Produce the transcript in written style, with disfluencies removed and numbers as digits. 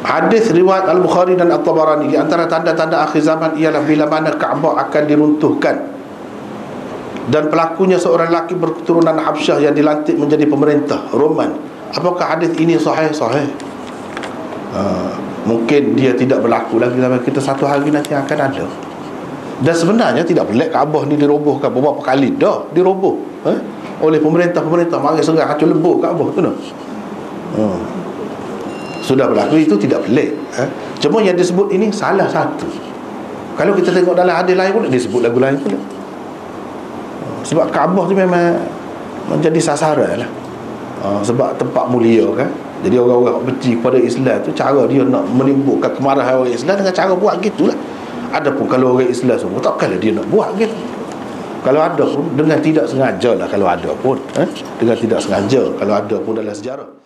Hadis riwayat Al-Bukhari dan At-Tabarani, di antara tanda-tanda akhir zaman ialah bila mana Kaabah akan diruntuhkan dan pelakunya seorang lelaki berketurunan Habsyah yang dilantik menjadi pemerintah Roman. Apakah hadis ini sahih? Sahih. Mungkin dia tidak berlaku lagi zaman kita, satu hari nanti akan ada. Dan sebenarnya tidak pelik Kaabah ni dirobohkan beberapa kali dah diroboh oleh pemerintah-pemerintah mari serang hancur lebur Kaabah tu dah. Sudah berlaku, itu tidak pelik. Cuma yang disebut ini salah satu. Kalau kita tengok dalam hadis lain pun disebut lagu lain pula. Sebab Kaabah tu memang menjadi sasaran lah. Sebab tempat mulia kan. Jadi orang-orang benci kepada Islam tu, cara dia nak menimbulkan kemarahan orang Islam dengan cara buat gitulah. Adapun kalau orang Islam semua, takkanlah dia nak buat gitu. Kalau ada pun dengan tidak sengaja lah, kalau ada pun dengan tidak sengaja, kalau ada pun dalam sejarah.